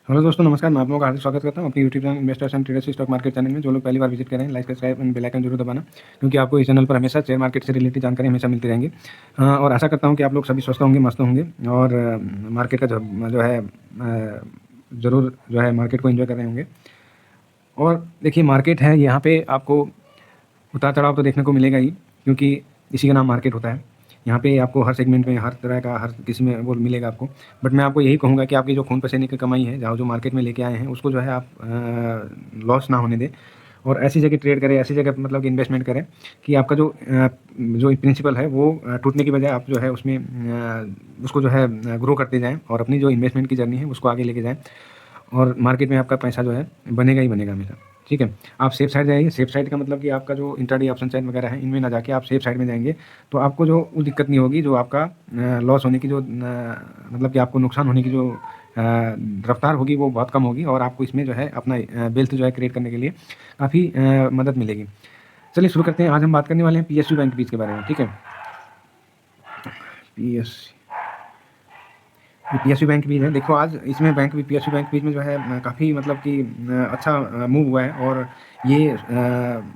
Hello दोस्तों, नमस्कार। मैं आप लोगों का हार्दिक स्वागत करता हूं अपनी YouTube channel investors and traders stock market channel में। जो लोग पहली बार विजिट करें, like subscribe and bell icon जरूर दबाना, क्योंकि आपको इस चैनल पर हमेशा शेयर मार्केट से रिलेटेड जानकारी हमेशा मिलती रहेंगी। और आशा करता हूं कि आप लोग सभी स्वस्थ होंगे, मस्त होंगे और मार्केट का जो है ज़रूर जो है मार्केट को एंजॉय कर रहे होंगे। और देखिए, मार्केट है, यहाँ पे आपको उतार चढ़ाव तो देखने को मिलेगा ही, क्योंकि इसी का नाम मार्केट होता है। यहाँ पे आपको हर सेगमेंट में, हर तरह का, हर किसी में वो मिलेगा आपको। बट मैं आपको यही कहूँगा कि आपकी जो खून पसीने की कमाई है, जहाँ जो मार्केट में लेके आए हैं, उसको जो है आप लॉस ना होने दें और ऐसी जगह ट्रेड करें, ऐसी जगह मतलब कि इन्वेस्टमेंट करें कि आपका जो प्रिंसिपल है वो टूटने की बजाय आप जो है उसमें उसको जो है ग्रो करते जाएँ और अपनी जो इन्वेस्टमेंट की जर्नी है उसको आगे लेके जाएँ। और मार्केट में आपका पैसा जो है बनेगा ही बनेगा हमेशा। ठीक है, आप सेफ साइड जाइए। सेफ साइड का मतलब कि आपका जो इंट्राडे ऑप्शन चैन वगैरह है, इनमें ना जाके आप सेफ साइड में जाएंगे तो आपको जो वो दिक्कत नहीं होगी, जो आपका लॉस होने की जो मतलब कि आपको नुकसान होने की जो रफ्तार होगी वो बहुत कम होगी और आपको इसमें जो है अपना वेल्थ जो है क्रिएट करने के लिए काफ़ी मदद मिलेगी। चलिए शुरू करते हैं। आज हम बात करने वाले हैं PSU बैंक बीच के बारे में। ठीक है, पी PSU बैंक भी है। देखो, आज इसमें बैंक भी PSU बैंक बीच में जो है काफ़ी मतलब कि अच्छा मूव हुआ है और ये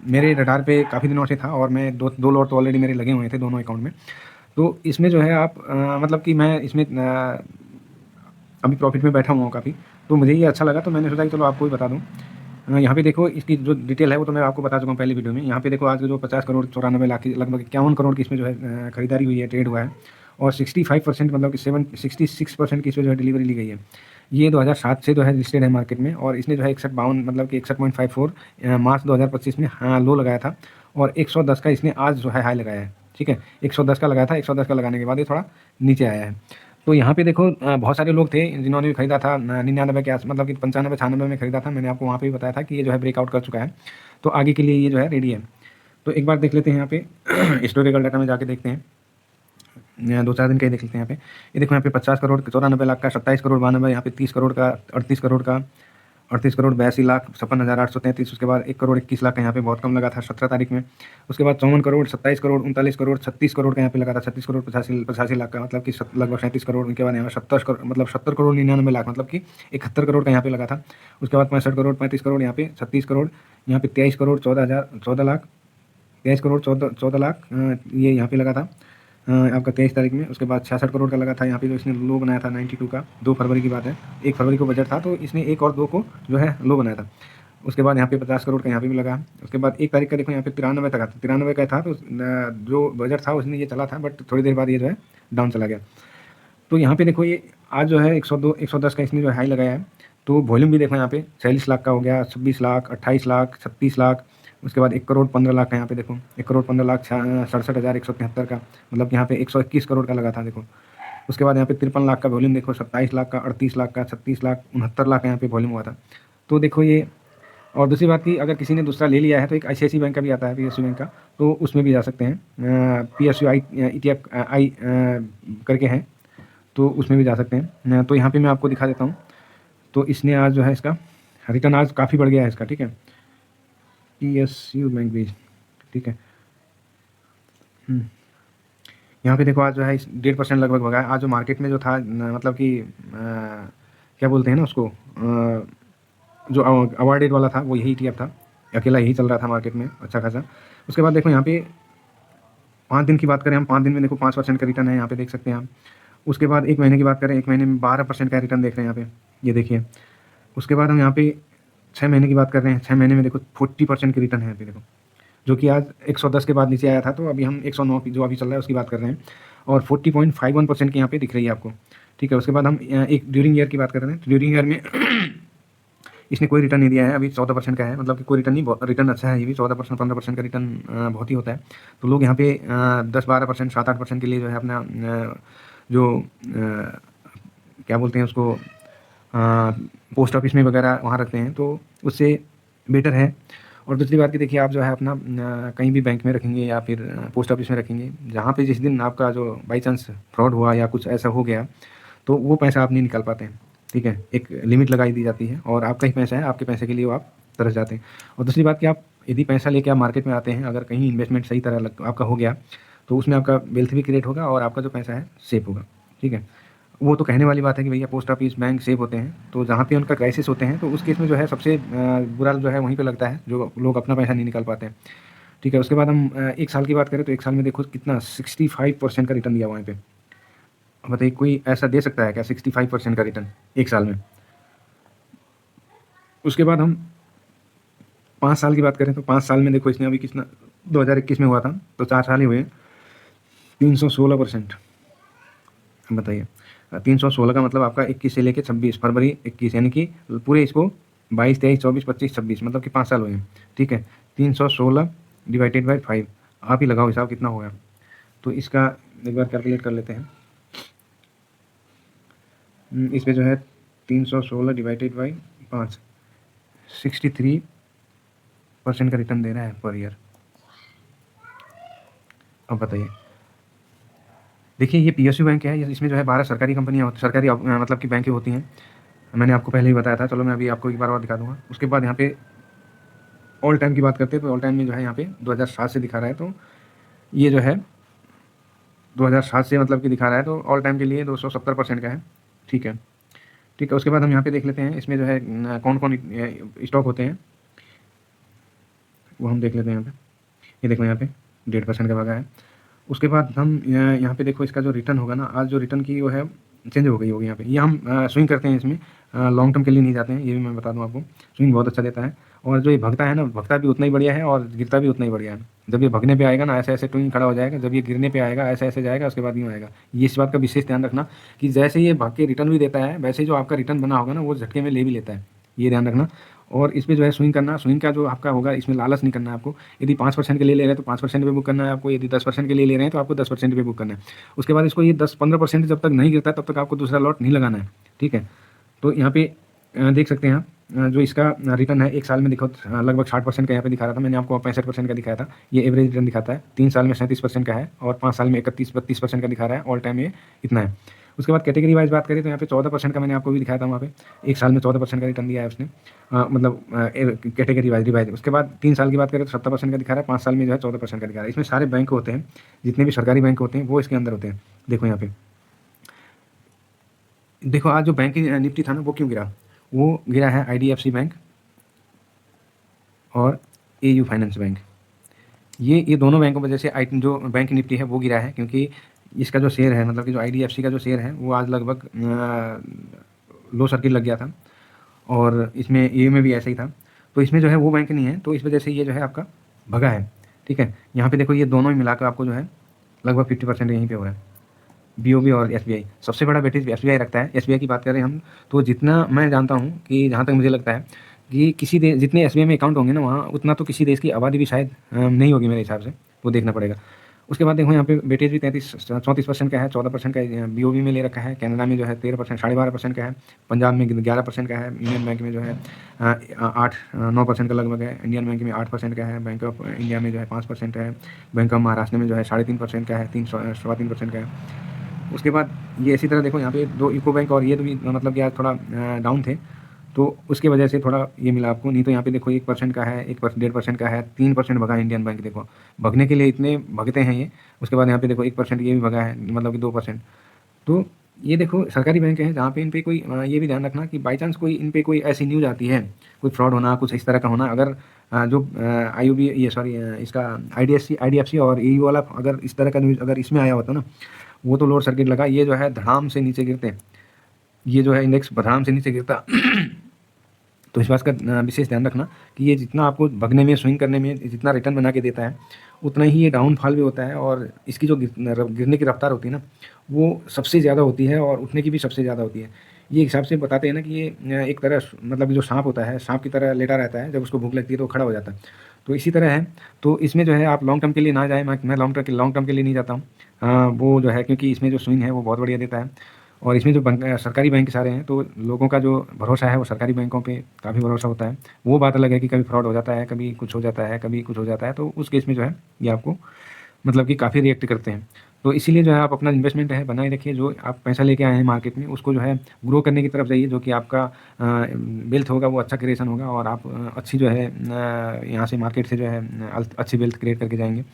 मेरे रडार पे काफ़ी दिनों से था और मैं दो लॉट तो ऑलरेडी मेरे लगे हुए थे दोनों अकाउंट में। तो इसमें जो है आप मतलब कि मैं इसमें अभी प्रॉफिट में बैठा हुआ हूँ काफ़ी। तो मुझे ये अच्छा लगा, तो मैंने सोचा कि चलो आपको भी बता दूँ। यहाँ पे देखो, इसकी जो डिटेल है वो तो मैं आपको बता चुका हूँ पहले वीडियो में। यहाँ पे देखो, आज जो 50 करोड़ 94 लाख की, लगभग 51 करोड़ की इसमें जो है खरीदारी हुई है, ट्रेड हुआ है और 65% मतलब कि 66% की इसमें जो है डिलीवरी ली गई है। ये 2007 से जो है लिस्टेड है मार्केट में और इसने जो है 6152 मतलब कि 61.54 मार्च 2025 में हाँ लो लगाया था और 110 का इसने आज जो है हाई लगाया है। ठीक है, 110 का लगाया था, 110 का लगाने के बाद ये थोड़ा नीचे आया है। तो यहाँ पे देखो, बहुत सारे लोग थे जिन्होंने भी खरीदा था 99 के आस मतलब कि 95-96 में खरीदा था। मैंने आपको वहाँ पे भी बताया था कि ये जो है ब्रेकआउट कर चुका है, तो आगे के लिए ये जो है रेडी है। तो एक बार देख लेते हैं यहाँ पे हिस्टोरिकल डाटा में जाके देखते हैं। 2-4 दिन का ही देख लेते हैं यहाँ पे। ये देखो, यहाँ पे 50 करोड़ 94 लाख का, 27 करोड़ 92, यहाँ पे 30 करोड़ का, 38 करोड़ का, 38 करोड़ 82 लाख 56,833। उसके बाद 1 करोड़ 21 लाख का यहाँ पे बहुत कम लगा था 17 तारीख में। उसके बाद 54 करोड़ 27 करोड़ 39 करोड़ 36 करोड़ का यहाँ पे लगा था, 36 करोड़ 85 लाख का, मतलब कि लगभग 37 करोड़। उनके बाद यहाँ पे 70 करोड़ मतलब 70 करोड़ 99 लाख मतलब कि 71 करोड़ का यहाँ पे लगा था। उसके बाद 65 करोड़ 35 करोड़, यहाँ पे 36 करोड़, यहाँ पे 23 करोड़ 14 लाख, 23 करोड़ 14 लाख ये यहाँ पे लगा था आपका 23 तारीख में। उसके बाद 66 करोड़ का लगा था यहाँ पे, जो इसने लो बनाया था 92 का। 2 फरवरी की बात है, 1 फरवरी को बजट था तो इसने 1 और 2 को जो है लो बनाया था। उसके बाद यहाँ पे 50 करोड़ का यहाँ पे भी लगा। उसके बाद 1 तारीख का देखो, यहाँ पे 93 तक था, 93 का था। तो जो बजट था उसने ये चला था, बट थोड़ी देर बाद ये जो है डाउन चला गया। तो यहाँ पे देखो, ये आज जो है 102 110 का इसने जो हाई लगाया है। तो वॉल्यूम भी देखो, यहाँ पे 46 लाख का हो गया, 26 लाख, 28 लाख, 36 लाख। उसके बाद 1 करोड़ 15 लाख का यहाँ पे देखो, 1 करोड़ 15 लाख 67,173 का, मतलब यहाँ पे 121 करोड़ का लगा था देखो। उसके बाद यहाँ पे 53 लाख का वॉल्यूम देखो, 27 लाख का, 38 लाख का, 36 लाख, 69 लाख का यहाँ पे वॉल्यूम हुआ था। तो देखो ये, और दूसरी बात की, अगर किसी ने दूसरा ले लिया है तो एक ICICI बैंक का भी आता है, PSU बैंक का, तो उसमें भी जा सकते हैं। PSU आई ETF आई करके हैं, तो उसमें भी जा सकते हैं। तो यहाँ पे मैं आपको दिखा देता हूँ। तो इसने आज जो है इसका रिटर्न आज काफ़ी बढ़ गया है इसका। ठीक है, PSU बैंक भी, ठीक है। यहाँ पे देखो, आज जो है 1.5% लगभग भगा है। आज जो मार्केट में जो था मतलब कि क्या बोलते हैं ना उसको, जो अवॉर्डेड वाला था वो यही ETF था, अकेला यही चल रहा था मार्केट में अच्छा खासा। उसके बाद देखो, यहाँ पे 5 दिन की बात करें हम, 5 दिन में देखो 5% का रिटर्न है, यहाँ पे देख सकते हैं हम। उसके बाद 1 महीने की बात करें, 1 महीने में 12% का रिटर्न देख रहे हैं यहाँ पे, ये देखिए। उसके बाद हम यहाँ पे 6 महीने की बात कर रहे हैं, 6 महीने में देखो 40% की रिटर्न है यहाँ पे देखो, जो कि आज 110 के बाद नीचे आया था। तो अभी हम 109 की जो अभी चल रहा है उसकी बात कर रहे हैं और 40.51% की यहाँ पे दिख रही है आपको। ठीक है, उसके बाद हम एक ड्यूरिंग ईयर की बात कर रहे हैं। तो ड्यूरिंग ईयर में इसने कोई रिटर्न नहीं दिया है, अभी 14% का है, मतलब कि कोई रिटर्न नहीं, रिटर्न अच्छा है ये भी। 14% 15% का रिटर्न बहुत ही होता है। तो लोग यहाँ पे 10-12%, 7-8% के लिए जो है अपना जो क्या बोलते हैं उसको, पोस्ट ऑफिस में वगैरह वहाँ रखते हैं, तो उससे बेटर है। और दूसरी बात की, देखिए, आप जो है अपना कहीं भी बैंक में रखेंगे या फिर पोस्ट ऑफिस में रखेंगे, जहाँ पे जिस दिन आपका जो बाई चांस फ्रॉड हुआ या कुछ ऐसा हो गया, तो वो पैसा आप नहीं निकाल पाते हैं। ठीक है, एक लिमिट लगाई दी जाती है और आपका ही पैसा है, आपके पैसे के लिए वो आप तरस जाते हैं। और दूसरी बात कि आप यदि पैसा लेके आप मार्केट में आते हैं, अगर कहीं इन्वेस्टमेंट सही तरह आपका हो गया, तो उसमें आपका वेल्थ भी क्रिएट होगा और आपका जो पैसा है सेफ होगा। ठीक है, वो तो कहने वाली बात है कि भैया पोस्ट ऑफिस बैंक सेफ होते हैं, तो जहाँ पे उनका क्राइसिस होते हैं तो उस केस में जो है सबसे बुरा जो है वहीं पे लगता है, जो लोग अपना पैसा नहीं निकाल पाते हैं। ठीक है, उसके बाद हम 1 साल की बात करें तो 1 साल में देखो कितना 65% का रिटर्न दिया हुआ है यहाँ पे। अब बताइए कोई ऐसा दे सकता है क्या 65% का रिटर्न 1 साल में? उसके बाद हम 5 साल की बात करें तो 5 साल में देखो इसने अभी कितना 2021 में हुआ था, तो 4 साल ही हुए, 316%। बताइए 316 का मतलब आपका 21 से लेके 26 फरवरी 21, यानी कि पूरे इसको 22, 23, 24, 25, 26 मतलब कि 5 साल हुए हैं। ठीक है, 316 डिवाइडेड बाई 5, आप ही लगाओ हिसाब कितना होगा। तो इसका एक बार कैलकुलेट कर लेते हैं। इसमें जो है 316 डिवाइडेड बाई 5, 63% का रिटर्न दे रहा है पर ईयर। अब बताइए, देखिए ये पीएसयू बैंक है, इसमें जो है 12 सरकारी कंपनियां होती, सरकारी मतलब कि बैंकें होती हैं। मैंने आपको पहले ही बताया था, चलो मैं अभी आपको एक बार और दिखा दूंगा। उसके बाद यहाँ पे ऑल टाइम की बात करते हैं तो ऑल टाइम में जो है यहाँ पे 2007 से दिखा रहा है, तो ये जो है 2007 से मतलब कि दिखा रहा है, तो ऑल टाइम के लिए 270% का है। ठीक है, ठीक है। उसके बाद हम यहाँ पे देख लेते हैं इसमें जो है कौन कौन स्टॉक होते हैं, वो हम देख लेते हैं यहाँ पे। ये देखो यहाँ पे 1.5% का भागा है। उसके बाद हम यहाँ पे देखो इसका जो रिटर्न होगा ना, आज जो रिटर्न की वो है चेंज हो गई होगी यहाँ पे। ये हम स्विंग करते हैं इसमें, लॉन्ग टर्म के लिए नहीं जाते हैं, ये भी मैं बता दूँ आपको। स्विंग बहुत अच्छा देता है, और जो ये भगता है ना, भगता भी उतना ही बढ़िया है और गिरता भी उतना ही बढ़िया है। जब ये भगने पे आएगा ना ऐसे ऐसे ट्विंग खड़ा हो जाएगा, जब ये गिरने पे आएगा ऐसे ऐसे जाएगा, उसके बाद यूँ आएगा। ये इस बात का विशेष ध्यान रखना कि जैसे ये भाग के रिटर्न भी देता है, वैसे जो आपका रिटर्न बना होगा ना वो झटके में ले भी लेता है, ये ध्यान रखना। और इसमें जो है स्विंग करना, स्विंग का जो आपका होगा इसमें लालच नहीं करना है आपको। यदि 5% के लिए ले रहे हैं तो 5% पे बुक करना है आपको, यदि 10% के लिए ले रहे हैं तो आपको 10% पे बुक करना है। उसके बाद इसको ये 10-15% जब तक नहीं गिरता तब तक आपको दूसरा लॉट नहीं लगाना है। ठीक है, तो यहाँ पे देख सकते हैं आप जो इसका रिटर्न है 1 साल में देखो लगभग 60% का यहाँ पे दिखा रहा था, मैंने आपको 65% का दिखाया था। ये एवरेज रिटर्न दिखाता है। 3 साल में 37% का है और 5 साल में 31-32% का दिखा रहा है। ऑल टाइम ये इतना है। उसके बाद कैटेगरी वाइज बात करें तो यहाँ पे 14% का मैंने आपको भी दिखाया था, वहाँ पे 1 साल में 14% का रिटर्न दिया है उसने, मतलब कैटेगरी वाइज रिवाइज। उसके बाद 3 साल की बात करें तो 70% का दिखा रहा है, 5 साल में जो है 14% का दिखा रहा है। इसमें सारे बैंक होते हैं, जितने भी सरकारी बैंक होते हैं वो इसके अंदर होते हैं। देखो यहाँ पे देखो आज जो बैंक निफ्टी था ना वो क्यों गिरा, वो गिरा है आईडीएफसी बैंक और एयू फाइनेंस बैंक। ये दोनों बैंकों की वजह से जो बैंक निफ्टी है वो गिरा है, क्योंकि इसका जो शेयर है, मतलब कि जो आईडीएफसी का जो शेयर है वो आज लगभग लो सर्किट लग गया था, और इसमें एयू में भी ऐसा ही था। तो इसमें जो है वो बैंक नहीं है, तो इस वजह से ये जो है आपका भगा है। ठीक है, यहाँ पे देखो ये दोनों ही मिलाकर आपको जो है लगभग 50% यहीं पे हो रहा है। बीओबी और एसबीआई सबसे बड़ा वेटेज एसबीआई रखता है। एसबीआई की बात करें हम तो जितना मैं जानता हूँ, कि जहाँ तक मुझे लगता है कि किसी देश जितने एसबीआई में अकाउंट होंगे ना वहाँ उतना तो किसी देश की आबादी भी शायद नहीं होगी मेरे हिसाब से, वो देखना पड़ेगा। उसके बाद देखो यहाँ पे वेटेज भी 34% का है, 14% का बीओबी में ले रखा है, कनाडा में जो है 13%, 12.5% का है, पंजाब में 11% का है, यूनियन बैंक में जो है 8-9% का लगभग है, इंडियन बैंक में 8% का है, बैंक ऑफ इंडिया में जो है 5% है, बैंक ऑफ महाराष्ट्र में जो है 3.5% का है, 3.25% का है। उसके बाद ये इसी तरह देखो यहाँ पे 2 यूको बैंक और ये तो भी मतलब कि आज थोड़ा डाउन थे, तो उसकी वजह से थोड़ा ये मिला आपको। नहीं तो यहाँ पे देखो 1% का है, 1.5% का है, 3% भगा इंडियन बैंक। देखो भगने के लिए इतने भगते हैं ये। उसके बाद यहाँ पे देखो 1% ये भी भगा है, मतलब कि 2%। तो ये देखो सरकारी बैंक हैं जहाँ पे इन पे कोई ये भी ध्यान रखना कि बाई चांस कोई इन पे कोई ऐसी न्यूज़ आती है, कोई फ्रॉड होना, कुछ इस तरह का होना, अगर जो आईयूबी ये सॉरी इसका आईडीएफसी और एयू वाला अगर इस तरह का न्यूज़ अगर इसमें आया होता ना, वो तो लोड सर्किट लगा, ये जो है धड़ाम से नीचे गिरते, ये जो है इंडेक्स धड़ाम से नीचे गिरता। तो इस बात का विशेष ध्यान रखना कि ये जितना आपको भगने में, स्विंग करने में जितना रिटर्न बना के देता है, उतना ही ये डाउनफॉल भी होता है, और इसकी जो गिरने की रफ्तार होती है ना वो सबसे ज़्यादा होती है, और उठने की भी सबसे ज़्यादा होती है। ये हिसाब से बताते हैं ना कि ये एक तरह मतलब जो सांप होता है, सांप की तरह लेटा रहता है, जब उसको भूख लगती है तो वो खड़ा हो जाता है। तो इसी तरह है। तो इसमें जो है आप लॉन्ग टर्म के लिए ना जाए, मैं लॉन्ग टर्म के लिए नहीं जाता हूँ। वो जो है क्योंकि इसमें जो स्विंग है वो बहुत बढ़िया देता है, और इसमें जो सरकारी बैंक सारे हैं तो लोगों का जो भरोसा है वो सरकारी बैंकों पे काफ़ी भरोसा होता है। वो बात अलग है कि कभी फ्रॉड हो जाता है, कभी कुछ हो जाता है, कभी कुछ हो जाता है, तो उस केस में जो है ये आपको मतलब कि काफ़ी रिएक्ट करते हैं। तो इसीलिए जो है आप अपना इन्वेस्टमेंट है बनाए रखिए, जो आप पैसा लेके आए हैं मार्केट में उसको जो है ग्रो करने की तरफ जाइए, जो कि आपका वेल्थ होगा वो अच्छा क्रिएशन होगा, और आप अच्छी जो है यहाँ से मार्केट से जो है अच्छी वेल्थ क्रिएट करके जाएंगे।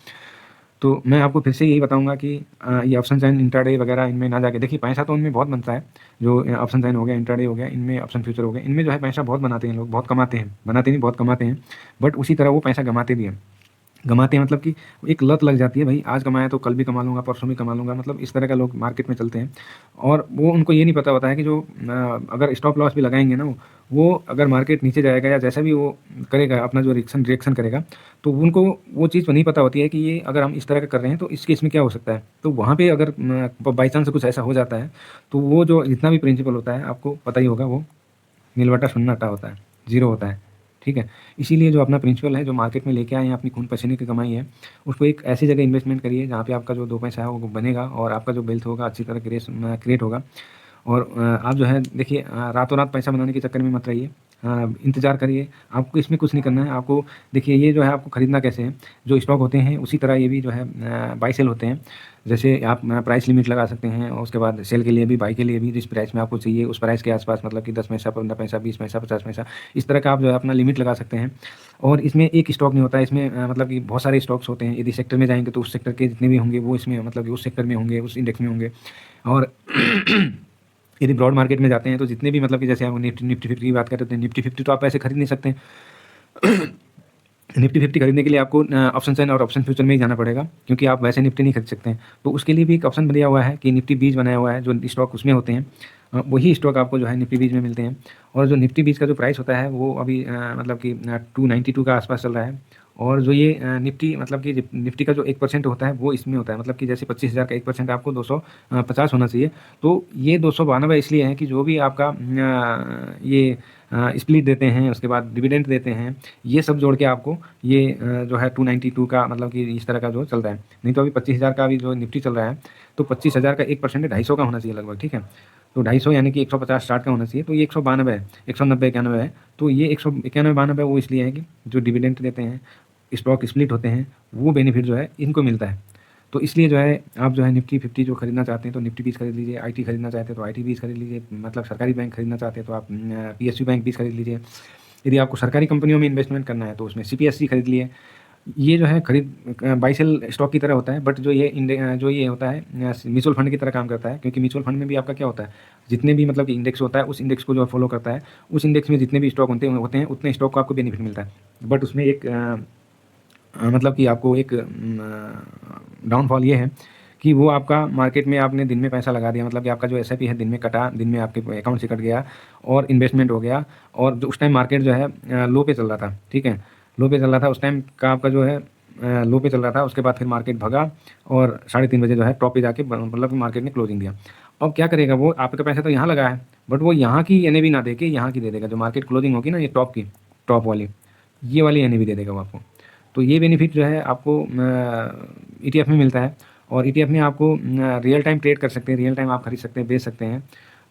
तो मैं आपको फिर से यही बताऊंगा कि ये ऑप्शन साइन इंट्राडे वगैरह इनमें ना जाके, देखिए पैसा तो उनमें बहुत बनता है, जो ऑप्शन साइन हो गया, इंट्राडे हो गया, इनमें ऑप्शन फ्यूचर हो गया, इनमें जो है पैसा बहुत बनाते हैं लोग, बहुत कमाते हैं, बनाते नहीं बहुत कमाते हैं, बट उसी तरह वो पैसा गमाते भी हैं। गमाते हैं मतलब कि एक लत लग जाती है, भाई आज कमाया तो कल भी कमा लूँगा, परसों भी कमा लूँगा, मतलब इस तरह का लोग मार्केट में चलते हैं। और वो उनको ये नहीं पता होता है कि जो अगर स्टॉप लॉस भी लगाएंगे ना, वो अगर मार्केट नीचे जाएगा या जैसा भी वो करेगा अपना जो रिएक्शन करेगा, तो उनको वो चीज़ तो नहीं पता होती है कि ये अगर हम इस तरह का कर रहे हैं तो इसके इसमें क्या हो सकता है। तो वहाँ पे अगर बाई चांस कुछ ऐसा हो जाता है, तो वो जो जितना भी प्रिंसिपल होता है आपको पता ही होगा, वो नीलवटा सन्नाटा होता है, जीरो होता है। ठीक है, इसीलिए जो अपना प्रिंसिपल है, जो मार्केट में लेके आए हैं, अपनी खून पसीने की कमाई है, उसको एक ऐसी जगह इन्वेस्टमेंट करिए जहाँ पे आपका जो 2 पैसा है वो बनेगा और आपका जो वेल्थ होगा अच्छी तरह क्रिएट होगा। और आप जो है देखिए, रातों रात पैसा बनाने के चक्कर में मत रहिए, इंतज़ार करिए, आपको इसमें कुछ नहीं करना है। आपको देखिए, ये जो है आपको खरीदना कैसे है, जो स्टॉक होते हैं उसी तरह ये भी जो है बाई सेल होते हैं। जैसे आप प्राइस लिमिट लगा सकते हैं, और उसके बाद सेल के लिए भी, बाई के लिए भी, जिस प्राइस में आपको चाहिए उस प्राइस के आसपास, मतलब कि 10 पैसा, 15 पैसा, 20 पैसा, 50 पैसा, इस तरह का आप जो है अपना लिमिट लगा सकते हैं। और इसमें एक स्टॉक नहीं होता है, इसमें मतलब कि बहुत सारे स्टॉक्स होते हैं। यदि सेक्टर में जाएंगे तो उस सेक्टर के जितने भी होंगे वो इसमें मतलब कि उस सेक्टर में होंगे, उस इंडेक्स में होंगे। और यदि ब्रॉड मार्केट में जाते हैं तो जितने भी मतलब कि जैसे हम निफ्टी 50 की बात करते हैं, निफ्टी 50 तो आप ऐसे खरीद नहीं सकते हैं। निफ्टी 50 खरीदने के लिए आपको ऑप्शन साइन और ऑप्शन फ्यूचर में ही जाना पड़ेगा, क्योंकि आप वैसे निफ्टी नहीं खरीद सकते हैं। तो उसके लिए भी एक ऑप्शन दिया हुआ है कि निफ्टी बीज बनाया हुआ है, जो स्टॉक उसमें होते हैं, वही स्टॉक आपको जो है निफ्टी बीज में मिलते हैं। और जो निफ्टी बीज का जो प्राइस होता है वो अभी मतलब कि 292 का आसपास चल रहा है। और जो ये निफ्टी मतलब कि निफ्टी का जो 1% होता है वो इसमें होता है, मतलब कि जैसे 25,000 का 1% आपको 250 होना चाहिए। तो ये 292 इसलिए है कि जो भी आपका ये स्प्लिट देते हैं, उसके बाद डिविडेंड देते हैं, ये सब जोड़ के आपको ये जो है 292 का मतलब कि इस तरह का जो चल रहा है। नहीं तो अभी 25,000 का अभी जो निफ्टी चल रहा है, तो 25,000 का 1% 250 का होना चाहिए लगभग। ठीक है, तो 250 यानी कि 150 स्टार्ट का होना चाहिए, तो ये 192 है, 190 91 है। तो ये 191 92 वो इसलिए है कि जो डिविडेंड देते हैं, स्टॉक स्प्लिट होते हैं, वो बेनिफिट जो है इनको मिलता है। तो इसलिए जो है आप जो है निफ्टी 50 जो खरीदना चाहते हैं तो निफ्टी 20 खरीद लीजिए, आईटी खरीदना चाहते हैं तो आईटी 20 खरीद लीजिए, मतलब सरकारी बैंक खरीदना चाहते हैं तो आप पीएसयू बैंक 20 खरीद लीजिए। यदि आपको सरकारी कंपनियों में इन्वेस्टमेंट करना है तो उसमें सीपीएससी खरीद लिए। ये जो है खरीद बाई सेल स्टॉक की तरह होता है, बट जो ये होता है म्यूचुअल फंड की तरह काम करता है, क्योंकि म्यूचुअल फंड में भी आपका क्या होता है, जितने भी मतलब कि इंडेक्स होता है उस इंडेक्स को जो फॉलो करता है, उस इंडेक्स में जितने भी स्टॉक होते हैं उतने स्टॉक को आपको बेनिफिट मिलता है। बट उसमें एक मतलब कि आपको एक डाउनफॉल ये है कि वो आपका मार्केट में आपने दिन में पैसा लगा दिया, मतलब कि आपका जो एसआईपी है दिन में कटा, दिन में आपके अकाउंट से कट गया और इन्वेस्टमेंट हो गया, और जो उस टाइम मार्केट जो है लो पे चल रहा था। ठीक है, लो पे चल रहा था उस टाइम का आपका जो है लो पे चल रहा था, उसके बाद फिर मार्केट भगा और 3:30 बजे जो है टॉप पे जाके मतलब मार्केट ने क्लोजिंग दिया। अब क्या करेगा वो, आपका पैसा तो यहाँ लगा है, बट वो यहाँ की एनएवी ना दे के यहाँ की दे देगा, जो मार्केट क्लोजिंग होगी ना, ये टॉप की, टॉप वाली, ये वाली एनएवी दे देगा वो आपको। तो ये बेनिफिट जो है आपको ईटीएफ में मिलता है, और ईटीएफ में आपको रियल टाइम ट्रेड कर सकते हैं, रियल टाइम आप खरीद सकते हैं, बेच सकते हैं,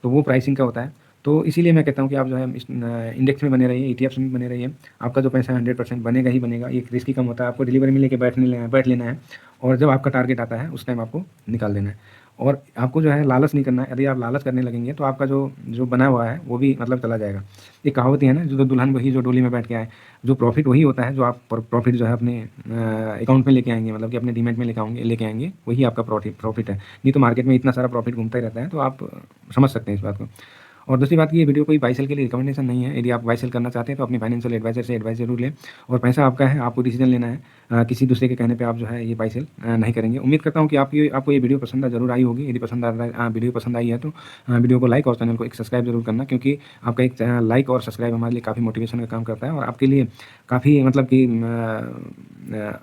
तो वो प्राइसिंग का होता है। तो इसीलिए मैं कहता हूँ कि आप जो है इंडेक्स में बने रहिए, ईटीएफ में बने रहिए, आपका जो पैसा है 100% बनेगा ही बनेगा। एक रिस्क ही कम होता है, आपको डिलीवरी में लेके बैठ लेना है, और जब आपका टारगेट आता है उस टाइम आपको निकाल देना है। और आपको जो है लालच नहीं करना है, यदि आप लालच करने लगेंगे तो आपका जो जो बना हुआ है वो भी मतलब चला जाएगा। एक कहावत ही है ना, जो दुल्हन वही जो डोली में बैठ के आए। जो प्रॉफिट वही होता है जो आप प्रॉफिट जो है अपने अकाउंट में लेके आएंगे, मतलब कि अपने डीमैट में लेके आएंगे, वही आपका प्रॉफिट है। नहीं तो मार्केट में इतना सारा प्रॉफिट घूमता ही रहता है, तो आप समझ सकते हैं इस बात को। और दूसरी बात की, ये वीडियो कोई बाई सेल के लिए रिकमेंडेशन नहीं है। यदि आप बाई सेल करना चाहते हैं तो अपने फाइनेंशियल एडवाइजर से एडवाइस जरूर लें, और पैसा आपका है, आपको डिसीजन लेना है। किसी दूसरे के कहने पे आप जो है ये बाई सेल नहीं करेंगे। उम्मीद करता हूँ कि आपको ये वीडियो पसंद जरूर आई होगी। यदि वीडियो पसंद आई है तो वीडियो को लाइक और चैनल को एक सब्सक्राइब जरूर करना, क्योंकि आपका एक लाइक और सब्सक्राइब हमारे लिए काफ़ी मोटिवेशन का काम करता है, और आपके लिए काफ़ी मतलब कि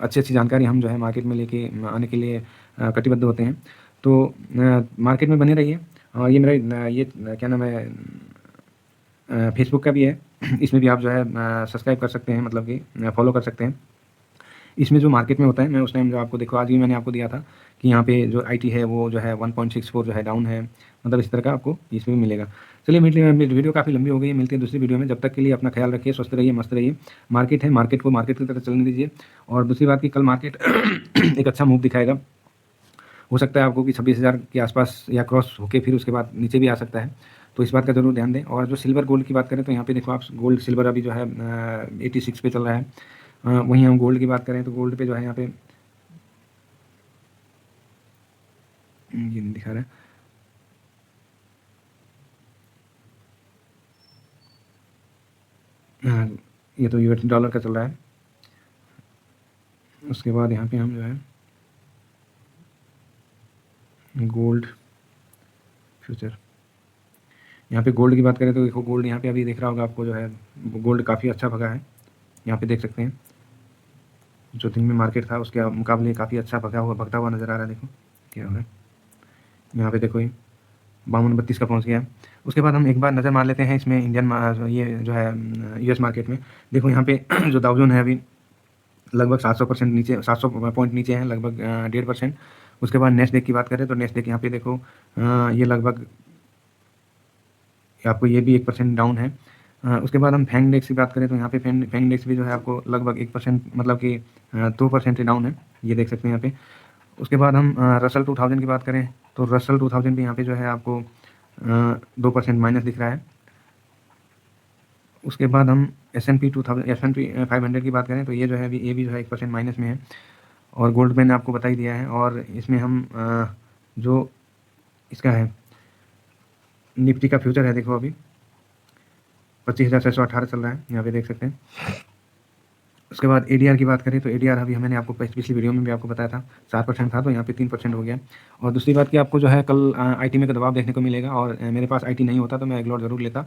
अच्छी अच्छी जानकारी हम जो है मार्केट में लेके आने के लिए कटिबद्ध होते हैं। तो मार्केट में बने रहिए। और ये मेरा ये क्या नाम है, फेसबुक का भी है, इसमें भी आप जो है सब्सक्राइब कर सकते हैं, मतलब कि फॉलो कर सकते हैं। इसमें जो मार्केट में होता है, मैं उस टाइम जो आपको देखो, आज भी मैंने आपको दिया था कि यहाँ पे जो आईटी है वो जो है 1.64 जो है डाउन है, मतलब इस तरह का आपको इसमें भी मिलेगा। चलिए, वीडियो काफ़ी लंबी हो गई है, मिलती है दूसरी वीडियो में। जब तक के लिए अपना ख्याल रखिए, स्वस्थ रहिए, मस्त रहिए। मार्केट है, मार्केट को मार्केट की तरह चलने दीजिए। और दूसरी बात की, कल मार्केट एक अच्छा मूव दिखाएगा। हो सकता है आपको कि 26,000 के आसपास या क्रॉस होके फिर उसके बाद नीचे भी आ सकता है, तो इस बात का जरूर ध्यान दें। और जो सिल्वर गोल्ड की बात करें तो यहाँ पे देखो आप, गोल्ड सिल्वर अभी जो है 86 पे चल रहा है। वहीं हम गोल्ड की बात करें तो गोल्ड पे जो है यहाँ पे ये नहीं दिखा रहा है। हाँ, ये तो यूएस डॉलर का चल रहा है। उसके बाद यहाँ पे हम जो है गोल्ड फ्यूचर, यहाँ पे गोल्ड की बात करें तो देखो गोल्ड यहाँ पे अभी दिख रहा होगा आपको जो है गोल्ड काफ़ी अच्छा भगा है। यहाँ पे देख सकते हैं जो दिन में मार्केट था उसके मुकाबले काफ़ी अच्छा भगता हुआ नज़र आ रहा है। देखो क्या हो रहा है यहाँ पे, देखो ये 52-32 का पहुँच गया है। उसके बाद हम एक बार नज़र मार लेते हैं इसमें ये जो है यूएस मार्केट में। देखो यहाँ पे जो डाउ जोन है अभी लगभग 700% नीचे, 700 पॉइंट नीचे है, लगभग 1.5%। उसके बाद नेस्डेक की बात करें तो नेस्डेक यहाँ पे देखो ये लगभग आपको ये भी 1% डाउन है। उसके बाद हम फैंग इंडेक्स की बात करें तो यहाँ पे फैंग इंडेक्स भी जो है आपको लगभग 1% मतलब कि 2% डाउन है, ये देख सकते हैं यहाँ पे। उसके बाद हम रसल 2000 की बात करें तो रसल 2000 भी यहाँ पे जो है आपको 2% माइनस दिख रहा है। उसके बाद हम S&P 500 की बात करें तो ये जो है अभी ये भी जो है 1% माइनस में है। और गोल्ड मैंने आपको बता ही दिया है। और इसमें हम जो इसका है निफ्टी का फ्यूचर है देखो अभी 25,618 चल रहा है, यहाँ पे देख सकते हैं। उसके बाद ADR की बात करें तो ADR अभी मैंने आपको पिछली वीडियो में भी आपको बताया था 7% था, तो यहाँ पे 3% हो गया। और दूसरी बात कि आपको जो है कल IT में का दबाव देखने को मिलेगा, और मेरे पास IT नहीं होता तो मैं एग्लॉट ज़रूर लेता,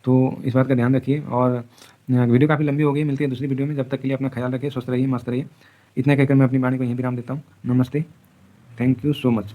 तो इस बात का ध्यान रखिए। और वीडियो काफ़ी लंबी हो गई, मिलती है दूसरी वीडियो में, जब तक के लिए अपना ख्याल रखिए, स्वस्थ रहिए, मस्त रहिए। इतना कहकर मैं अपनी वाणी को यहीं विराम देता हूँ। नमस्ते, थैंक यू सो मच।